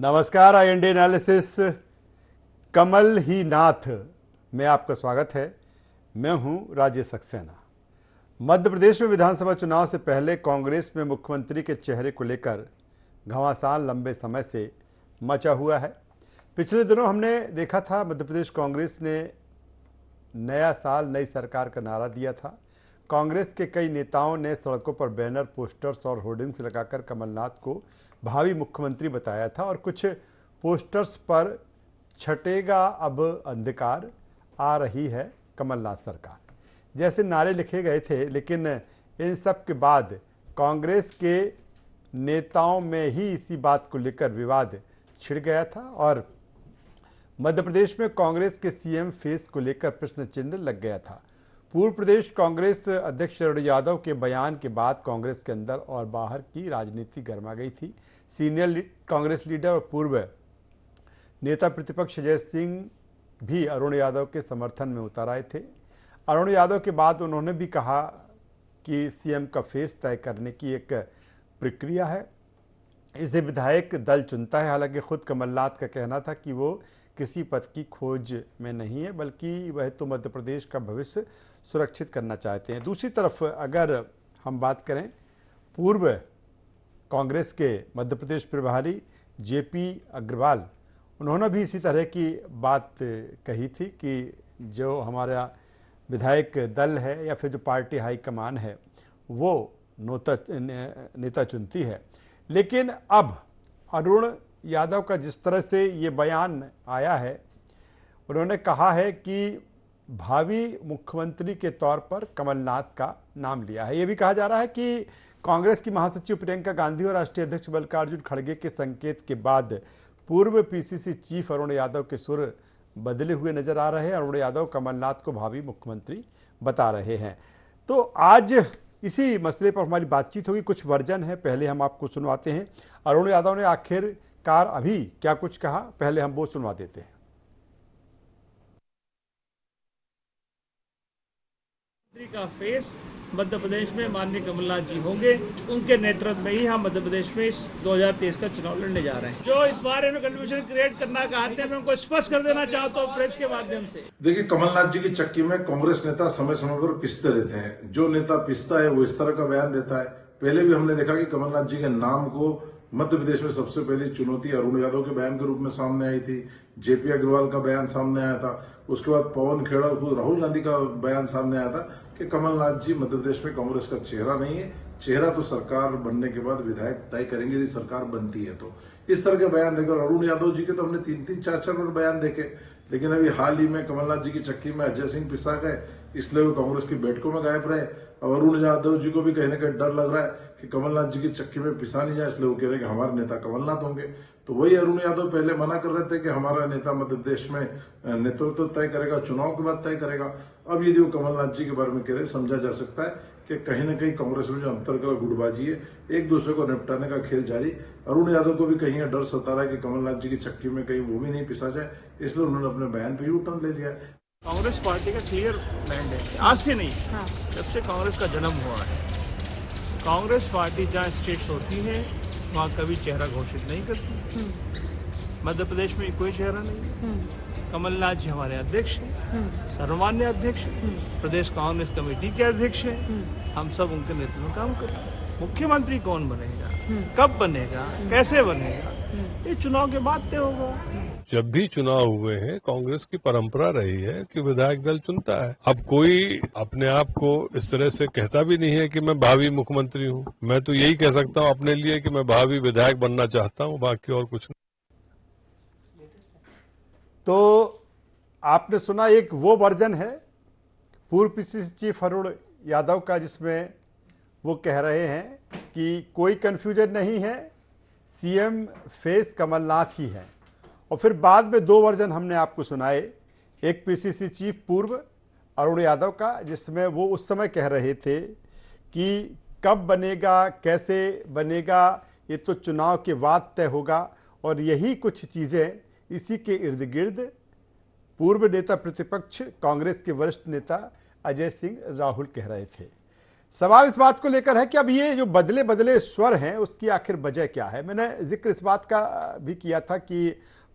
नमस्कार, IND analysis कमल ही नाथ में आपका स्वागत है। मैं हूं राजेश सक्सेना। मध्य प्रदेश में विधानसभा चुनाव से पहले कांग्रेस में मुख्यमंत्री के चेहरे को लेकर घमासान लंबे समय से मचा हुआ है। पिछले दिनों हमने देखा था मध्य प्रदेश कांग्रेस ने नया साल नई सरकार का नारा दिया था। कांग्रेस के कई नेताओं ने सड़कों पर बैनर, पोस्टर्स और होर्डिंग्स लगाकर कमलनाथ को भावी मुख्यमंत्री बताया था और कुछ पोस्टर्स पर छटेगा अब अंधकार, आ रही है कमलनाथ सरकार जैसे नारे लिखे गए थे। लेकिन इन सब के बाद कांग्रेस के नेताओं में ही इसी बात को लेकर विवाद छिड़ गया था और मध्य प्रदेश में कांग्रेस के CM फेस को लेकर प्रश्न चिन्ह लग गया था। पूर्व प्रदेश कांग्रेस अध्यक्ष अरुण यादव के बयान के बाद कांग्रेस के अंदर और बाहर की राजनीति गर्मा गई थी। सीनियर कांग्रेस लीडर और पूर्व नेता प्रतिपक्ष अजय सिंह भी अरुण यादव के समर्थन में उतर आए थे। अरुण यादव के बाद उन्होंने भी कहा कि CM का फेस तय करने की एक प्रक्रिया है, इसे विधायक दल चुनता है। हालांकि खुद कमलनाथ का कहना था कि वो किसी पद की खोज में नहीं है, बल्कि वह तो मध्य प्रदेश का भविष्य सुरक्षित करना चाहते हैं। दूसरी तरफ अगर हम बात करें, पूर्व कांग्रेस के मध्य प्रदेश प्रभारी JP अग्रवाल, उन्होंने भी इसी तरह की बात कही थी कि जो हमारा विधायक दल है या फिर जो पार्टी हाईकमान है वो नेता चुनती है। लेकिन अब अरुण यादव का जिस तरह से ये बयान आया है, उन्होंने कहा है कि भावी मुख्यमंत्री के तौर पर कमलनाथ का नाम लिया है। ये भी कहा जा रहा है कि कांग्रेस की महासचिव प्रियंका गांधी और राष्ट्रीय अध्यक्ष मल्लिकार्जुन खड़गे के संकेत के बाद पूर्व PCC चीफ अरुण यादव के सुर बदले हुए नजर आ रहे हैं। अरुण यादव कमलनाथ को भावी मुख्यमंत्री बता रहे हैं। तो आज इसी मसले पर हमारी बातचीत होगी। कुछ वर्जन है, पहले हम आपको सुनवाते हैं। अरुण यादव ने आखिरकार अभी क्या कुछ कहा, पहले हम वो सुनवा देते हैं। का फेस मध्य प्रदेश में माननीय कमलनाथ जी होंगे। उनके नेतृत्व में ही हम मध्य प्रदेश में इस 2023 का चुनाव लड़ने जा रहे हैं। जो इस बारे में कंफ्यूजन क्रिएट करना चाहते हैं, मैं उनको स्पष्ट कर देना चाहता हूँ प्रेस के माध्यम से। देखिए, कमलनाथ जी की चक्की में कांग्रेस नेता समय समय पर पिसते रहते हैं। जो नेता पिसता है वो इस तरह का बयान देता है। पहले भी हमने देखा कि कमलनाथ जी के नाम को मध्य प्रदेश में सबसे पहली चुनौती अरुण यादव के बयान के रूप में सामने आई थी। JP अग्रवाल का बयान सामने आया था। उसके बाद पवन खेड़ा और राहुल गांधी का बयान सामने आया था कि कमलनाथ जी मध्य प्रदेश में कांग्रेस का चेहरा नहीं है। चेहरा तो सरकार बनने के बाद विधायक तय करेंगे यदि सरकार बनती है तो। इस तरह के बयान देकर अरुण यादव जी के तो हमने 3-3, 4-4 बार बयान देखे। लेकिन अभी हाल ही में कमलनाथ जी की चक्की में अजय सिंह पिसा गए, इसलिए वो कांग्रेस की बैठकों में गायब रहे। अब अरुण यादव जी को भी कहीं ना कहीं डर लग रहा है कि कमलनाथ जी की चक्की में पिसा नहीं जाए, इसलिए वो कह रहे हैं कि हमारे नेता कमलनाथ होंगे। तो वही अरुण यादव पहले मना कर रहे थे कि हमारा नेता मध्य प्रदेश में नेतृत्व तय करेगा, चुनाव के बाद तय करेगा। अब यदि वो कमलनाथ जी के बारे में कह रहे, समझा जा सकता है कि कहीं ना कहीं कांग्रेस में जो अंतर्गत गुटबाजी है, एक दूसरे को निपटाने का खेल जारी। अरुण यादव को भी कहीं डर सता रहा है कि कमलनाथ जी की चक्की में कहीं वो भी नहीं पिसा जाए, इसलिए उन्होंने अपने बयान पर यू टर्न ले लिया है। कांग्रेस पार्टी का क्लियर मैंडेट है, आज से नहीं, जब से कांग्रेस का जन्म हुआ है। कांग्रेस पार्टी जहाँ स्टेट्स होती है वहाँ कभी चेहरा घोषित नहीं करती। मध्य प्रदेश में कोई चेहरा नहीं। कमलनाथ जी हमारे अध्यक्ष हैं, सर्वमान्य अध्यक्ष हैं, प्रदेश कांग्रेस कमेटी के अध्यक्ष हैं। हम सब उनके नेतृत्व में काम करते हैं। मुख्यमंत्री कौन बनेगा, कब बनेगा, कैसे बनेगा, ये चुनाव के बाद तय होगा। जब भी चुनाव हुए हैं कांग्रेस की परंपरा रही है कि विधायक दल चुनता है। अब कोई अपने आप को इस तरह से कहता भी नहीं है कि मैं भावी मुख्यमंत्री हूँ। मैं तो यही कह सकता हूँ अपने लिए कि मैं भावी विधायक बनना चाहता हूँ, बाकी और कुछ नहीं। तो आपने सुना, एक वो वर्जन है पूर्व PCC चीफ अरुण यादव का, जिसमें वो कह रहे हैं कि कोई कंफ्यूजन नहीं है, CM फेस कमलनाथ ही है। और फिर बाद में दो वर्जन हमने आपको सुनाए, एक PCC चीफ पूर्व अरुण यादव का, जिसमें वो उस समय कह रहे थे कि कब बनेगा, कैसे बनेगा, ये तो चुनाव के बाद तय होगा। और यही कुछ चीज़ें, इसी के इर्द गिर्द पूर्व नेता प्रतिपक्ष कांग्रेस के वरिष्ठ नेता अजय सिंह राहुल कह रहे थे। सवाल इस बात को लेकर है कि अब ये जो बदले बदले स्वर हैं उसकी आखिर वजह क्या है। मैंने जिक्र इस बात का भी किया था कि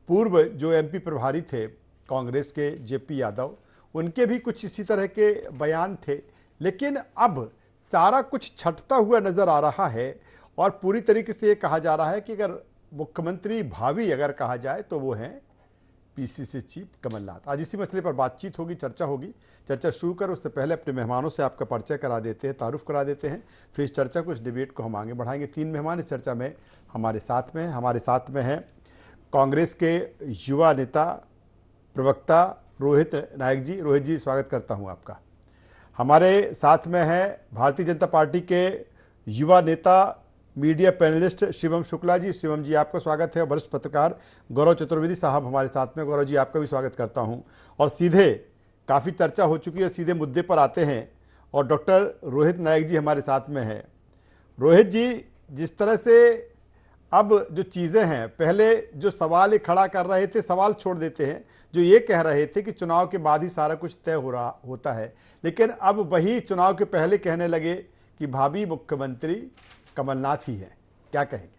पूर्व जो एमपी प्रभारी थे कांग्रेस के जेपी यादव, उनके भी कुछ इसी तरह के बयान थे, लेकिन अब सारा कुछ छटता हुआ नजर आ रहा है और पूरी तरीके से ये कहा जा रहा है कि अगर मुख्यमंत्री भावी अगर कहा जाए तो वो हैं पीसीसी चीफ कमलनाथ। आज इसी मसले पर बातचीत होगी, चर्चा होगी। चर्चा शुरू कर उससे पहले अपने मेहमानों से आपका परिचय करा देते हैं, तारुफ करा देते हैं, फिर इस चर्चा को, इस डिबेट को हम आगे बढ़ाएंगे। 3 मेहमान इस चर्चा में हमारे साथ में हैं कांग्रेस के युवा नेता प्रवक्ता रोहित नायक जी। रोहित जी, स्वागत करता हूं आपका। हमारे साथ में है भारतीय जनता पार्टी के युवा नेता मीडिया पैनलिस्ट शिवम शुक्ला जी। शिवम जी, आपका स्वागत है। वरिष्ठ पत्रकार गौरव चतुर्वेदी साहब हमारे साथ में। गौरव जी, आपका भी स्वागत करता हूं। और सीधे, काफ़ी चर्चा हो चुकी है, सीधे मुद्दे पर आते हैं और डॉक्टर रोहित नायक जी हमारे साथ में है। रोहित जी, जिस तरह से अब जो चीज़ें हैं, पहले जो सवाल ये खड़ा कर रहे थे, सवाल छोड़ देते हैं, जो ये कह रहे थे कि चुनाव के बाद ही सारा कुछ तय होता है, लेकिन अब वही चुनाव के पहले कहने लगे कि भावी मुख्यमंत्री कमलनाथ ही है। क्या कहेंगे?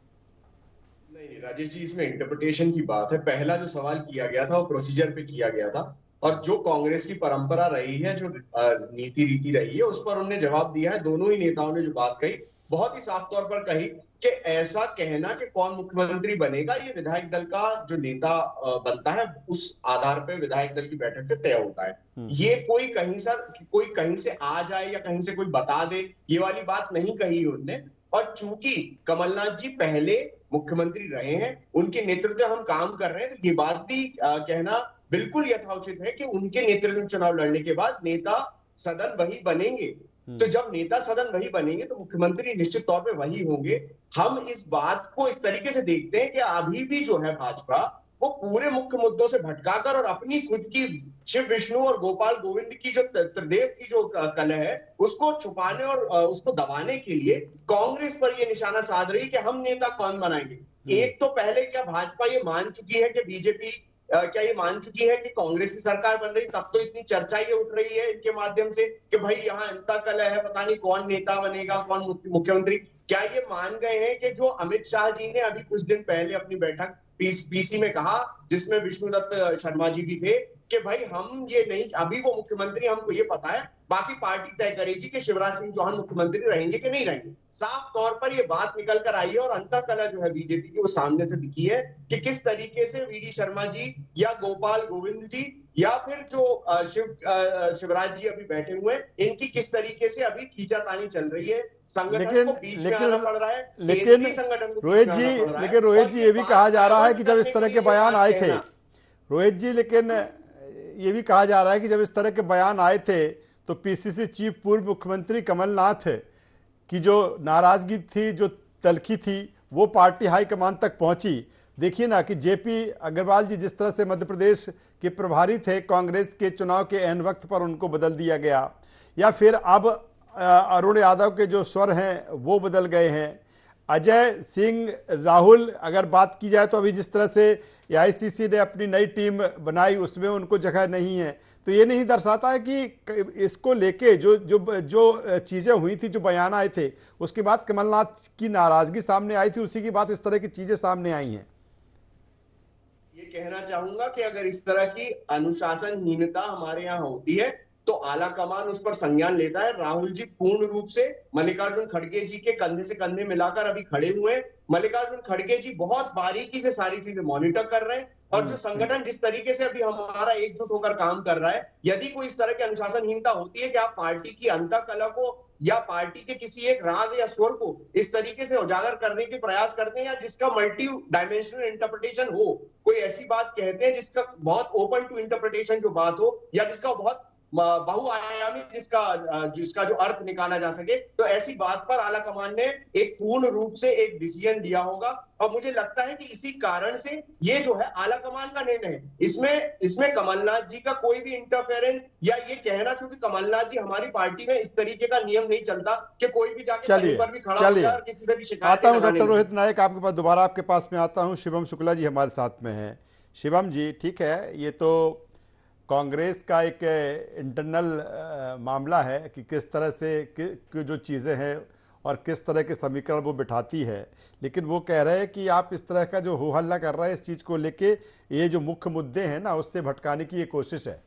नहीं राजेश जी, इसमें इंटरप्रिटेशन की बात है। पहला जो सवाल किया गया था वो प्रोसीजर पे किया गया था और जो कांग्रेस की परंपरा रही है, जो नीति रीति रही है, उस पर उन्होंने जवाब दिया है। दोनों ही नेताओं ने जो बात कही बहुत ही साफ तौर पर कही कि ऐसा कहना कि कौन मुख्यमंत्री बनेगा ये विधायक दल का जो नेता बनता है उस आधार पर विधायक दल की बैठक से तय होता है। ये कोई कहीं से आ जाए या कहीं से कोई बता दे, ये वाली बात नहीं कही उन्होंने। और चूंकि कमलनाथ जी पहले मुख्यमंत्री रहे हैं, उनके नेतृत्व में हम काम कर रहे हैं, तो ये बात भी कहना बिल्कुल यथाउचित है कि उनके नेतृत्व में चुनाव लड़ने के बाद नेता सदन वही बनेंगे। तो जब नेता सदन वही बनेंगे तो मुख्यमंत्री निश्चित तौर पे वही होंगे। हम इस बात को इस तरीके से देखते हैं कि अभी भी जो है भाजपा वो पूरे मुख्य मुद्दों से भटकाकर और अपनी खुद की शिव विष्णु और गोपाल गोविंद की जो त्रिदेव की जो कलह है उसको छुपाने और उसको दबाने के लिए कांग्रेस पर ये निशाना साध रही है कि हम नेता कौन बनाएंगे। एक तो पहले क्या भाजपा ये मान चुकी है कि बीजेपी क्या ये मान चुकी है कि कांग्रेस की सरकार बन रही, तब तो इतनी चर्चा ये उठ रही है इनके माध्यम से कि भाई यहाँ अंता कलह है, पता नहीं कौन नेता बनेगा, कौन मुख्यमंत्री। क्या ये मान गए हैं कि जो अमित शाह जी ने अभी कुछ दिन पहले अपनी बैठक पीसी में कहा, जिसमें विष्णुदत्त शर्मा जी भी थे, कि भाई हम ये नहीं, अभी वो मुख्यमंत्री हमको ये पता है, बाकी पार्टी तय करेगी कि शिवराज सिंह चौहान मुख्यमंत्री रहेंगे कि नहीं रहेंगे। साफ तौर पर ये बात निकल कर आई है और अंतःकलह जो है बीजेपी की वो सामने से दिखी है कि किस तरीके से वीडी शर्मा जी या गोपाल गोविंद जी या फिर जो शिवराज जी अभी बैठे हुए हैं, इनकी किस तरीके से अभी खींचातानी चल रही है। संगठन को बीच में आना पड़ रहा है, लेकिन रोहित जी ये भी कहा जा रहा है कि जब इस तरह के बयान आए थे, रोहित जी, लेकिन ये भी कहा जा रहा है कि जब इस तरह के बयान आए थे तो पीसीसी चीफ पूर्व मुख्यमंत्री कमलनाथ की जो नाराजगी थी, जो तलखी थी, वो पार्टी हाईकमान तक पहुंची। देखिए ना कि जेपी अग्रवाल जी जिस तरह से मध्य प्रदेश के प्रभारी थे, कांग्रेस के चुनाव के ऐन वक्त पर उनको बदल दिया गया, या फिर अब अरुण यादव के जो स्वर हैं वो बदल गए हैं। अजय सिंह राहुल अगर बात की जाए तो अभी जिस तरह से एआईसीसी ने अपनी नई टीम बनाई उसमें उनको जगह नहीं है, तो ये नहीं दर्शाता है कि इसको लेके जो चीज़ें हुई थी, जो बयान आए थे, उसके बाद कमलनाथ की नाराजगी सामने आई थी, उसी की बात इस तरह की चीज़ें सामने आई हैं। ये कहना चाहूंगा कि अगर इस तरह की अनुशासनहीनता हमारे यहाँ होती है तो आला कमान उस पर संज्ञान लेता है। राहुल जी पूर्ण रूप से मल्लिकार्जुन खड़गे जी के कंधे से कंधे मिलाकर अभी खड़े हुए हैं। मल्लिकार्जुन खड़गे जी बहुत बारीकी से सारी चीजें मॉनिटर कर रहे हैं और जो संगठन जिस तरीके से अभी हमारा एकजुट होकर काम कर रहा है, यदि कोई इस तरह की अनुशासनहीनता होती है कि आप पार्टी की अंतःकलह को या पार्टी के किसी एक राग या स्वर को इस तरीके से उजागर करने के प्रयास करते हैं या जिसका मल्टी डायमेंशनल इंटरप्रिटेशन हो, कोई ऐसी बात कहते हैं जिसका बहुत ओपन टू इंटरप्रिटेशन जो बात हो या जिसका बहुत बहुआयामी जिसका जो अर्थ निकाला जा सके, तो ऐसी बात पर आला कमान ने एक पूर्ण रूप से एक डिसीजन लिया होगा। और मुझे लगता है कि इसी कारण से ये जो है आला कमान का निर्णय है। इसमें कमलनाथ जी का कोई भी इंटरफेरेंस या ये कहना, क्योंकि कमलनाथ जी हमारी पार्टी में इस तरीके का नियम नहीं चलता कि कोई भी जाके कहीं पर भी खड़ा हो जाए और किसी से भी शिकायत आता हूं। डॉक्टर रोहित नायक आपके पास दोबारा आपके पास में आता हूं। शिवम शुक्ला जी हमारे साथ में हैं। शिवम जी, ठीक है, ये तो कांग्रेस का एक इंटरनल मामला है कि किस तरह से कि जो चीज़ें हैं और किस तरह के समीकरण वो बिठाती है, लेकिन वो कह रहे हैं कि आप इस तरह का जो हो हल्ला कर रहे हैं इस चीज़ को लेके, ये जो मुख्य मुद्दे हैं ना उससे भटकाने की ये कोशिश है।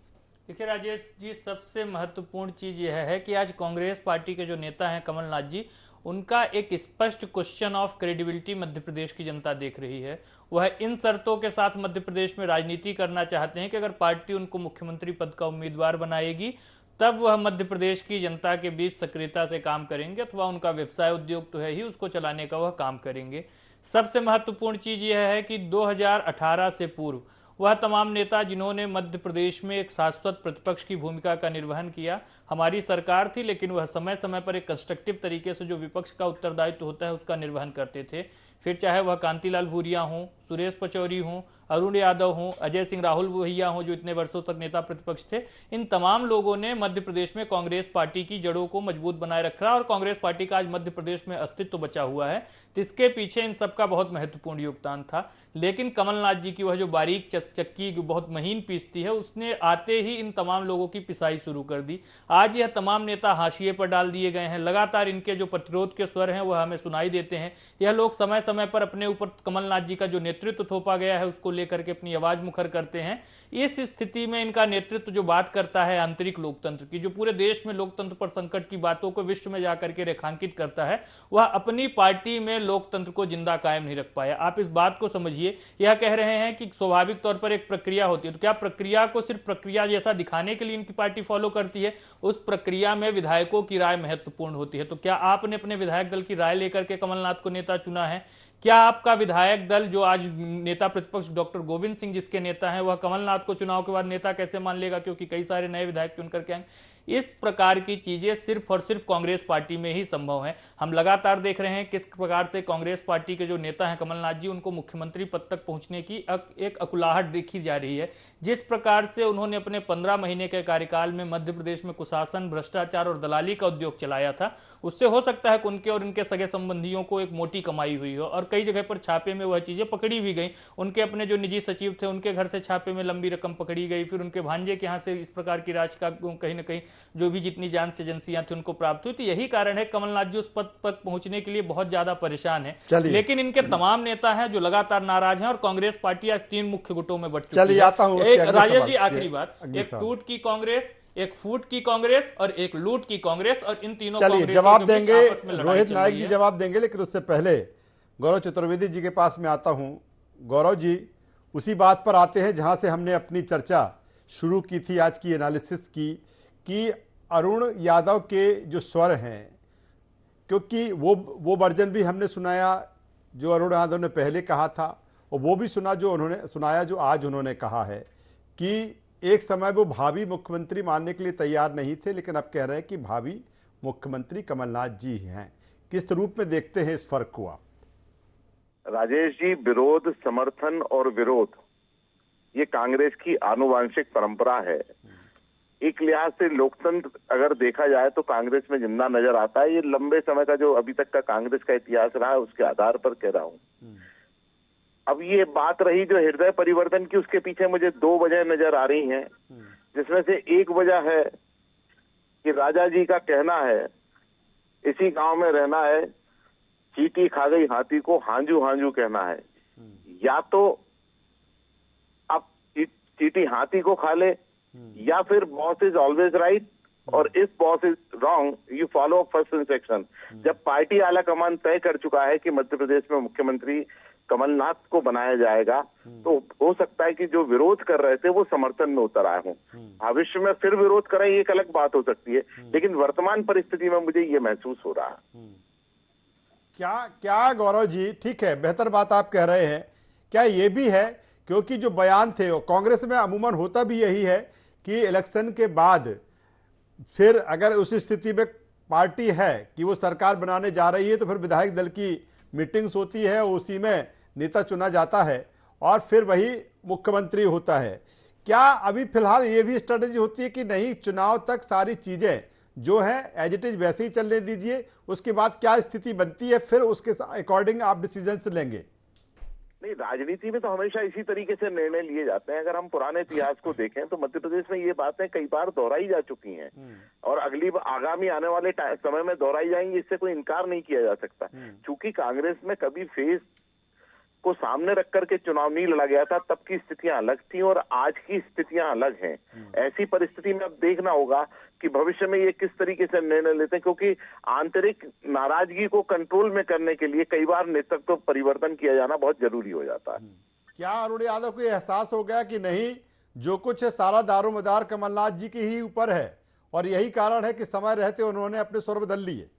देखिए राजेश जी, सबसे महत्वपूर्ण चीज यह है कि आज कांग्रेस पार्टी के जो नेता हैं कमलनाथ जी, उनका एक स्पष्ट question of credibility Madhya Pradesh की जनता देख रही है। वह इन शर्तों के साथ मध्य प्रदेश में राजनीति करना चाहते हैं कि अगर पार्टी उनको मुख्यमंत्री पद का उम्मीदवार बनाएगी तब वह मध्य प्रदेश की जनता के बीच सक्रियता से काम करेंगे, अथवा उनका व्यवसाय उद्योग तो है ही, उसको चलाने का वह काम करेंगे। सबसे महत्वपूर्ण चीज यह है कि 2018 से पूर्व वह तमाम नेता जिन्होंने मध्य प्रदेश में एक शाश्वत प्रतिपक्ष की भूमिका का निर्वहन किया, हमारी सरकार थी लेकिन वह समय समय पर एक कंस्ट्रक्टिव तरीके से जो विपक्ष का उत्तरदायित्व होता है उसका निर्वहन करते थे। फिर चाहे वह कांतिलाल भूरिया हों, सुरेश पचौरी हों, अरुण यादव हों, अजय सिंह राहुल भैया हों जो इतने वर्षों तक नेता प्रतिपक्ष थे, इन तमाम लोगों ने मध्य प्रदेश में कांग्रेस पार्टी की जड़ों को मजबूत बनाए रखा और कांग्रेस पार्टी का आज मध्य प्रदेश में अस्तित्व बचा हुआ है। तो इसके पीछे इन सबका बहुत महत्वपूर्ण योगदान था। लेकिन कमलनाथ जी की वह जो बारीक चक्की बहुत महीन पीसती है, उसने आते ही इन तमाम लोगों की पिसाई शुरू कर दी। आज यह तमाम नेता हाशिए पर डाल दिए गए हैं। लगातार इनके जो प्रतिरोध के स्वर हैं वह हमें सुनाई देते हैं। यह लोग समय समय पर अपने ऊपर कमलनाथ जी का जो नेतृत्व थोपा गया है उसको लेकर के अपनी आवाज मुखर करते हैं। इस स्थिति में इनका नेतृत्व जो बात करता है आंतरिक लोकतंत्र की, जो पूरे देश में लोकतंत्र पर संकट की बातों को विश्व में जाकर के रेखांकित करता है, वह अपनी पार्टी में लोकतंत्र को जिंदा कायम नहीं रख पाया। आप इस बात को समझिए। यह कह रहे हैं कि स्वाभाविक तौर पर एक प्रक्रिया होती है, तो क्या प्रक्रिया को सिर्फ प्रक्रिया जैसा दिखाने के लिए इनकी पार्टी फॉलो करती है? उस प्रक्रिया में विधायकों की राय महत्वपूर्ण होती है। तो क्या आपने अपने विधायक दल की राय लेकर के कमलनाथ को नेता चुना है? क्या आपका विधायक दल जो आज नेता प्रतिपक्ष डॉक्टर गोविंद सिंह जिसके नेता हैं, वह कमलनाथ को चुनाव के बाद नेता कैसे मान लेगा, क्योंकि कई सारे नए विधायक चुन करके आएंगे? इस प्रकार की चीजें सिर्फ और सिर्फ कांग्रेस पार्टी में ही संभव है। हम लगातार देख रहे हैं किस प्रकार से कांग्रेस पार्टी के जो नेता हैं कमलनाथ जी, उनको मुख्यमंत्री पद तक पहुंचने की एक अकुलाहट देखी जा रही है। जिस प्रकार से उन्होंने अपने 15 महीने के कार्यकाल में मध्य प्रदेश में कुशासन, भ्रष्टाचार और दलाली का उद्योग चलाया था, उससे हो सकता है कि उनके और उनके सगे संबंधियों को एक मोटी कमाई हुई हो और कई जगह पर छापे में वह चीजें पकड़ी भी गई। उनके अपने जो निजी सचिव थे उनके घर से छापे में लंबी रकम पकड़ी गई, फिर उनके भांजे के यहां से इस प्रकार की राशि का कहीं ना कहीं जो भी जितनी जांच एजेंसियां थी उनको प्राप्त हुई। तो यही कारण है कमलनाथ जी उस पद तक पहुंचने के लिए बहुत ज्यादा परेशान है। लेकिन इनके तमाम नेता हैं जो लगातार नाराज हैं और कांग्रेस पार्टी आज 3 मुख्य गुटों में बट चुकी है। राजेश जी, आखिरी बात, एक टूट की कांग्रेस, एक फूट की कांग्रेस और एक लूट की कांग्रेस, और इन तीनों चलिए जवाब देंगे, रोहित नायक जी जवाब देंगे, लेकिन उससे पहले गौरव चतुर्वेदी जी के पास में आता हूं। गौरव जी, उसी बात पर आते हैं जहां से हमने अपनी चर्चा शुरू की थी आज की एनालिसिस की, कि अरुण यादव के जो स्वर हैं, क्योंकि वो वर्जन भी हमने सुनाया जो अरुण यादव ने पहले कहा था, और वो भी सुना जो उन्होंने सुनाया जो आज उन्होंने कहा है कि एक समय वो भावी मुख्यमंत्री मानने के लिए तैयार नहीं थे, लेकिन अब कह रहे हैं कि भावी मुख्यमंत्री कमलनाथ जी हैं। किस रूप में देखते हैं इस फर्क को आप? राजेश जी, विरोध, समर्थन और विरोध ये कांग्रेस की आनुवांशिक परंपरा है। एक लिहाज से लोकतंत्र अगर देखा जाए तो कांग्रेस में जिंदा नजर आता है। ये लंबे समय का जो अभी तक का कांग्रेस का इतिहास रहा है उसके आधार पर कह रहा हूं। अब ये बात रही जो हृदय परिवर्तन की, उसके पीछे मुझे 2 वजह नजर आ रही हैं, जिसमें से एक वजह है कि राजा जी का कहना है इसी गांव में रहना है, चींटी खा गई हाथी को हांजू हांजू कहना है। या तो अब चींटी हाथी को खा ले, या फिर बॉस इज ऑलवेज राइट और if boss is wrong you follow first instruction. जब पार्टी आला कमान तय कर चुका है कि मध्य प्रदेश में मुख्यमंत्री कमलनाथ को बनाया जाएगा, तो हो सकता है कि जो विरोध कर रहे थे वो समर्थन में उतर आए हों। भविष्य में फिर विरोध करें ये एक अलग बात हो सकती है, लेकिन वर्तमान परिस्थिति में मुझे ये महसूस हो रहा है। क्या गौरव जी, ठीक है, बेहतर बात आप कह रहे हैं। क्या ये भी है, क्योंकि जो बयान थे वो कांग्रेस में अमूमन होता भी यही है कि इलेक्शन के बाद फिर अगर उस स्थिति में पार्टी है कि वो सरकार बनाने जा रही है तो फिर विधायक दल की मीटिंग्स होती है, उसी में नेता चुना जाता है और फिर वही मुख्यमंत्री होता है। क्या अभी फिलहाल ये भी स्ट्रेटेजी होती है कि नहीं, चुनाव तक सारी चीजें जो है एज इट इज वैसे ही चलने दीजिए, उसके बाद क्या स्थिति बनती है फिर उसके अकॉर्डिंग आप डिसीजन लेंगे? नहीं, राजनीति में तो हमेशा इसी तरीके से निर्णय लिए जाते हैं। अगर हम पुराने इतिहास को देखें तो मध्य प्रदेश में ये बातें कई बार दोहराई जा चुकी हैं और आगामी आने वाले समय में दोहराई जाएंगी, इससे कोई इनकार नहीं किया जा सकता। चूंकि कांग्रेस में कभी फेस को सामने रख करके चुनाव नहीं लड़ा गया था, तब की स्थितियां अलग थी और आज की स्थितियां अलग हैं। ऐसी परिस्थिति में अब देखना होगा कि भविष्य में ये किस तरीके से निर्णय लेते हैं, क्योंकि आंतरिक नाराजगी को कंट्रोल में करने के लिए कई बार नेतृत्व परिवर्तन किया जाना बहुत जरूरी हो जाता है। क्या अरुण यादव को एहसास हो गया कि नहीं, जो कुछ है सारा दारोमदार कमलनाथ जी के ही ऊपर है और यही कारण है कि समय रहते उन्होंने अपने स्वर बदल लिए?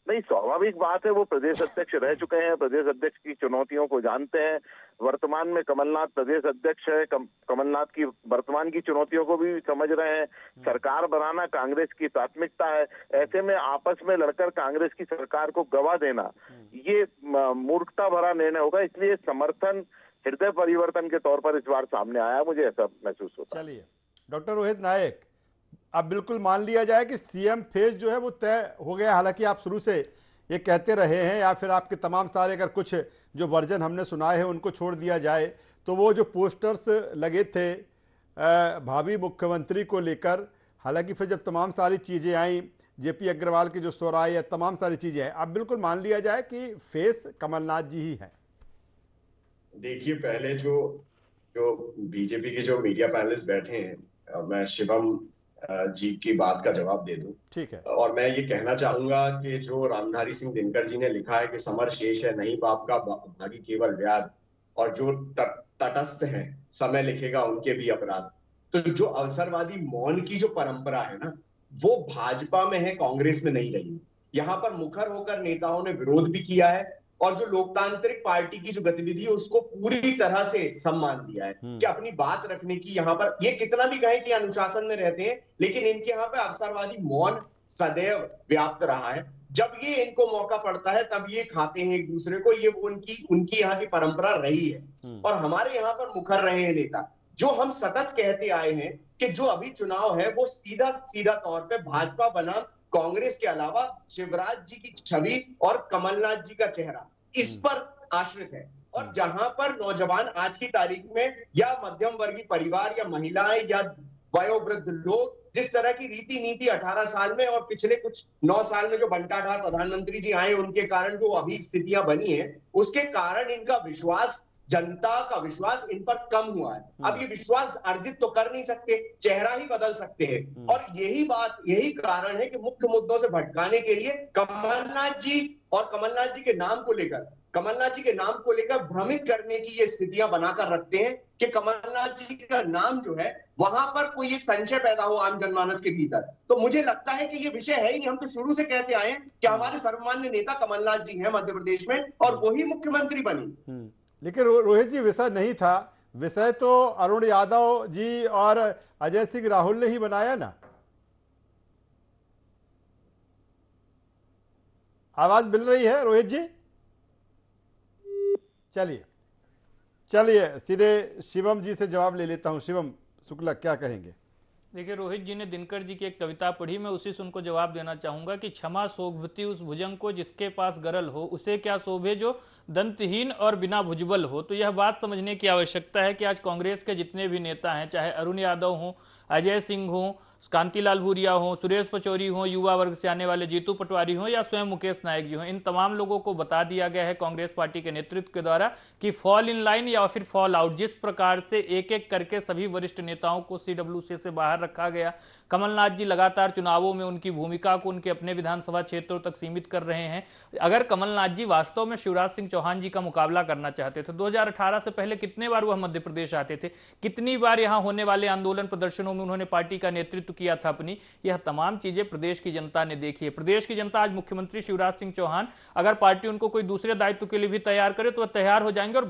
नहीं, स्वाभाविक बात है, वो प्रदेश अध्यक्ष रह चुके हैं, प्रदेश अध्यक्ष की चुनौतियों को जानते हैं। वर्तमान में कमलनाथ प्रदेश अध्यक्ष है, कमलनाथ की वर्तमान की चुनौतियों को भी समझ रहे हैं। सरकार बनाना कांग्रेस की प्राथमिकता है। ऐसे में आपस में लड़कर कांग्रेस की सरकार को गवा देना ये मूर्खता भरा निर्णय होगा। इसलिए समर्थन हृदय परिवर्तन के तौर पर इस बार सामने आया, मुझे ऐसा महसूस होता है। चलिए डॉक्टर रोहित नायक, अब बिल्कुल मान लिया जाए कि सीएम फेज जो है वो तय हो गया, हालांकि आप शुरू से ये कहते रहे हैं, या फिर आपके तमाम सारे अगर कुछ जो वर्जन हमने सुनाए हैं उनको छोड़ दिया जाए तो वो जो पोस्टर्स लगे थे भावी मुख्यमंत्री को लेकर, हालांकि फिर जब तमाम सारी चीज़ें आई, जेपी अग्रवाल की जो स्वर आई, तमाम सारी चीज़ें आई, अब बिल्कुल मान लिया जाए कि फेस कमलनाथ जी ही हैं। देखिए, पहले जो बीजेपी के जो मीडिया पैनलिस्ट बैठे हैं, मैं शिवम जी की बात का जवाब दे दूं। ठीक है। और मैं ये कहना चाहूंगा कि जो रामधारी सिंह दिनकर जी ने लिखा है कि समर शेष है नहीं बाप का भागी केवल व्याध, और जो तटस्थ हैं समय लिखेगा उनके भी अपराध। तो जो अवसरवादी मौन की जो परंपरा है ना, वो भाजपा में है, कांग्रेस में नहीं रही। यहाँ पर मुखर होकर नेताओं ने विरोध भी किया है और जो लोकतांत्रिक पार्टी की जो गतिविधि है उसको पूरी तरह से सम्मान दिया है कि अपनी बात रखने की, यहाँ पर ये कितना भी कहें कि अनुशासन में रहते हैं, लेकिन इनके यहाँ पे अवसरवादी मौन सदैव व्याप्त रहा है। जब ये इनको मौका पड़ता है तब ये खाते हैं एक दूसरे को, ये उनकी यहाँ की परंपरा रही है। और हमारे यहाँ पर मुखर रहे हैं नेता, जो हम सतत कहते आए हैं कि जो अभी चुनाव है वो सीधा तौर पे भाजपा बनाम कांग्रेस के अलावा शिवराज जी की छवि और कमलनाथ जी का चेहरा इस पर आश्रित है। और जहां पर नौजवान आज की तारीख में या मध्यम वर्गीय परिवार या महिलाएं या वयोवृद्ध लोग जिस तरह की रीति नीति 18 साल में और पिछले कुछ 9 साल में जो बंटाढार प्रधानमंत्री जी आए उनके कारण जो अभी स्थितियां बनी है, उसके कारण इनका विश्वास, जनता का विश्वास इन पर कम हुआ है। अब ये विश्वास अर्जित तो कर नहीं सकते, चेहरा ही बदल सकते हैं। और यही कारण है कि मुख्य मुद्दों से भटकाने के लिए कमलनाथ जी और कमलनाथ जी के नाम को लेकर भ्रमित करने की ये स्थितियां बनाकर रखते हैं कि कमलनाथ जी का नाम जो है वहां पर कोई ये संशय पैदा हो आम जनमानस के भीतर। तो मुझे लगता है कि ये विषय है ही नहीं। हम तो शुरू से कहते आए हैं कि हमारे सर्वमान्य नेता कमलनाथ जी हैं मध्य प्रदेश में और वही मुख्यमंत्री बनी। लेकिन रोहित जी, विषय नहीं था, विषय तो अरुण यादव जी और अजय सिंह राहुल ने ही बनाया ना। आवाज मिल रही है रोहित जी? चलिए सीधे शिवम जी से जवाब ले लेता हूं। शिवम शुक्ला, क्या कहेंगे? देखिए, रोहित जी ने दिनकर जी की एक कविता पढ़ी, मैं उसी से उनको जवाब देना चाहूंगा कि क्षमा शोभती उस भुजंग को जिसके पास गरल हो, उसे क्या शोभे जो दंतहीन और बिना भुजबल हो। तो यह बात समझने की आवश्यकता है कि आज कांग्रेस के जितने भी नेता हैं, चाहे अरुण यादव हों, अजय सिंह हों, कांतिलाल भूरिया हों, सुरेश पचौरी हों, युवा वर्ग से आने वाले जीतू पटवारी हों या स्वयं मुकेश नायक जी हों, इन तमाम लोगों को बता दिया गया है कांग्रेस पार्टी के नेतृत्व के द्वारा कि फॉल इन लाइन या फिर फॉल आउट, जिस प्रकार से एक एक करके सभी वरिष्ठ नेताओं को CWC से बाहर रखा गया। कमलनाथ जी लगातार चुनावों में उनकी भूमिका को उनके अपने विधानसभा क्षेत्रों तक सीमित कर रहे हैं। अगर कमलनाथ जी वास्तव में शिवराज सिंह चौहान जी का मुकाबला करना चाहते थे, 2018 से पहले कितने बार वह मध्य प्रदेश आते थे, कितनी बार यहां होने वाले आंदोलन प्रदर्शनों में उन्होंने पार्टी का नेतृत्व किया था अपनी, यह तमाम चीजें प्रदेश की जनता ने देखी है। प्रदेश की जनता आज मुख्यमंत्री शिवराज सिंह चौहान, अगर पार्टी उनको कोई दूसरे दायित्व के लिए भी तैयार करे तो वह तैयार हो जाएंगे और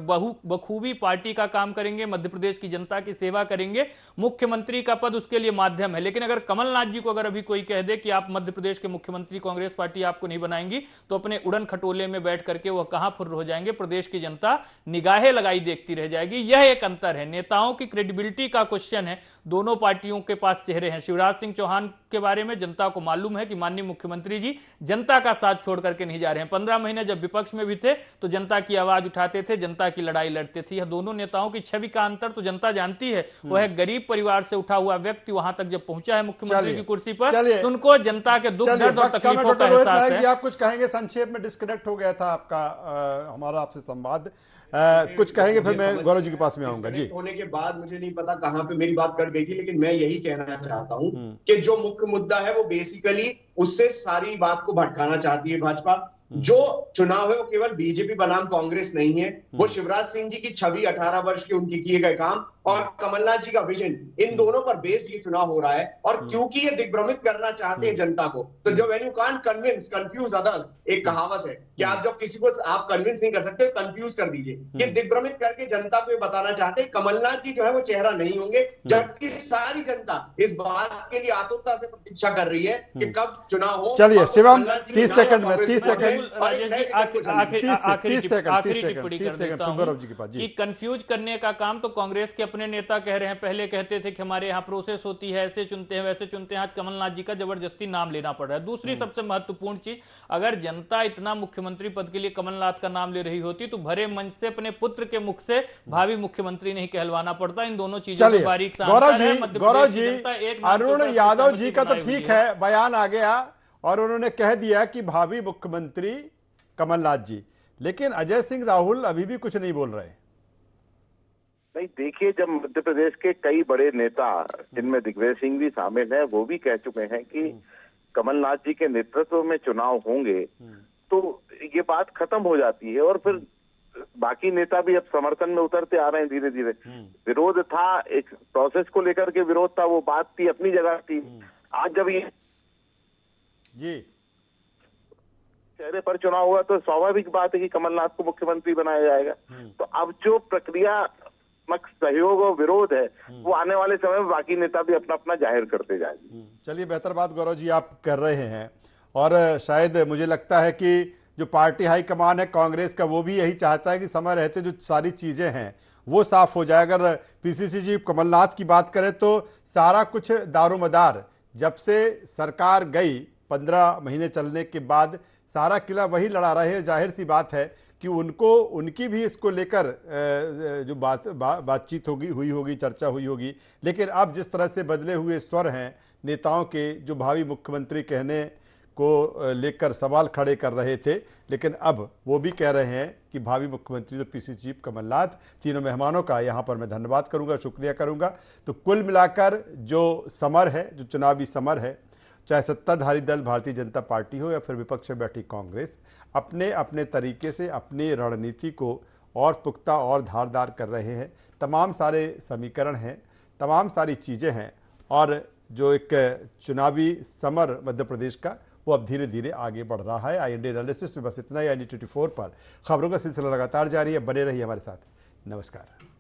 बखूबी पार्टी का काम करेंगे, मध्य प्रदेश की जनता की सेवा करेंगे। मुख्यमंत्री का पद उसके लिए माध्यम है। लेकिन अगर कमलनाथ जी को अगर अभी कोई कह दे कि आप मध्य प्रदेश के मुख्यमंत्री, कांग्रेस पार्टी आपको नहीं बनाएंगी, तो अपने उड़न खटोले में बैठ करके वह कहां फुर्र हो जाएंगे, प्रदेश की जनता निगाहें लगाई देखती रह जाएगी। यह एक अंतर है, नेताओं की क्रेडिबिलिटी का क्वेश्चन है। दोनों पार्टियों के पास चेहरे हैं, शिवराज सिंह चौहान के बारे में जनता को मालूम है कि माननीय मुख्यमंत्री जी जनता का साथ छोड़ करके नहीं जा रहे हैं। 15 महीने जब विपक्ष में भी थे तो जनता की आवाज उठाते थे, जनता की लड़ाई लड़ते थे। यह दोनों नेताओं की छवि का अंतर तो जनता जानती है। वह गरीब परिवार से उठा हुआ व्यक्ति वहां तक जब पहुंचा है मुख्यमंत्री की कुर्सी पर, तो उनको जनता के दुख दर्द और तकलीफों का एहसास है। आप कुछ कहेंगे? संक्षेप में डिस्कनेक्ट हो गया था आपका हमारा आपसे संवाद, कुछ कहेंगे फिर मैं गौरव जी के पास में आऊंगा। जी, होने के बाद मुझे नहीं पता कहां पे मेरी बात कट गई थी, लेकिन मैं यही कहना चाहता हूं कि जो मुख्य मुद्दा है वो बेसिकली उससे सारी बात को भटकाना चाहती है भाजपा। जो चुनाव है वो केवल बीजेपी बनाम कांग्रेस नहीं है, वो शिवराज सिंह जी की छवि, 18 वर्ष के उनके किए गए काम और कमलनाथ जी का विजन, इन दोनों पर बेस्ड ये चुनाव हो रहा है। और क्योंकि ये दिग्भ्रमित करना चाहते हैं जनता को, तो जो when you can't convince confuse others, एक कहावत है कि आप जब किसी को आप कन्विंस नहीं कर सकते, कंफ्यूज कर दीजिए। ये दिग्भ्रमित करके जनता को ये बताना चाहते हैं कमलनाथ जी जो है वो चेहरा नहीं होंगे, जबकि सारी जनता इस बात के लिए आतुरता से प्रतीक्षा कर रही है कि कब चुनाव हो। चलिए शिवम 30 सेकंड में, 30 सेकंड आखिरी टिप्पणी कर देता हूं कि कंफ्यूज करने का काम तो कांग्रेस के अपने नेता कह रहे हैं। पहले कहते थे कि हमारे यहाँ प्रोसेस होती है, ऐसे चुनते हैं वैसे चुनते हैं, आज कमलनाथ जी का जबरदस्ती नाम लेना पड़ रहा है। दूसरी सबसे महत्वपूर्ण चीज, अगर जनता इतना मुख्यमंत्री पद के लिए कमलनाथ का नाम ले रही होती तो भरे मंच से अपने पुत्र के मुख से भावी मुख्यमंत्री नहीं कहलवाना पड़ता। इन दोनों चीजों में बारीक सा गौरव जी अरुण यादव जी का तो ठीक है, बयान आ गया और उन्होंने कह दिया कि भावी मुख्यमंत्री कमलनाथ जी, लेकिन अजय सिंह राहुल अभी भी कुछ नहीं बोल रहे। नहीं, देखिए, जब मध्य प्रदेश के कई बड़े नेता जिनमें दिग्विजय सिंह भी शामिल है वो भी कह चुके हैं कि कमलनाथ जी के नेतृत्व में चुनाव होंगे, तो ये बात खत्म हो जाती है। और फिर बाकी नेता भी अब समर्थन में उतरते आ रहे हैं धीरे धीरे। विरोध था, एक प्रोसेस को लेकर के विरोध था, वो बात थी, अपनी जगह थी। आज जब ये जी चेहरे पर चुनाव हुआ तो स्वाभाविक बात है कि कमलनाथ को मुख्यमंत्री बनाया जाएगा। तो अब जो प्रक्रिया सहयोग और विरोध है वो आने वाले समय में बाकी नेता भी अपना अपना जाहिर करते जाएंगे। चलिए, बेहतर बात गौरव जी आप कर रहे हैं और शायद मुझे लगता है कि जो पार्टी हाईकमान है कांग्रेस का वो भी यही चाहता है कि समय रहते जो सारी चीजें हैं वो साफ हो जाए। अगर पीसीसी जी कमलनाथ की बात करें तो सारा कुछ दारोमदार जब से सरकार गई 15 महीने चलने के बाद सारा किला वही लड़ा रहे हैं। जाहिर सी बात है कि उनकी भी इसको लेकर जो बातचीत हुई होगी, चर्चा हुई होगी। लेकिन अब जिस तरह से बदले हुए स्वर हैं नेताओं के, जो भावी मुख्यमंत्री कहने को लेकर सवाल खड़े कर रहे थे, लेकिन अब वो भी कह रहे हैं कि भावी मुख्यमंत्री तो पीसीसी चीफ कमलनाथ। तीनों मेहमानों का यहाँ पर मैं धन्यवाद करूँगा, शुक्रिया करूँगा। तो कुल मिलाकर जो समर है, जो चुनावी समर है, चाहे सत्ताधारी दल भारतीय जनता पार्टी हो या फिर विपक्ष में बैठी कांग्रेस, अपने अपने तरीके से अपनी रणनीति को और पुख्ता और धारदार कर रहे हैं। तमाम सारे समीकरण हैं, तमाम सारी चीज़ें हैं और जो एक चुनावी समर मध्य प्रदेश का वो अब धीरे धीरे आगे बढ़ रहा है। IND एनालिसिस में बस इतना ही। IND 24 पर खबरों का सिलसिला लगातार जारी है, बने रहिए हमारे साथ। नमस्कार।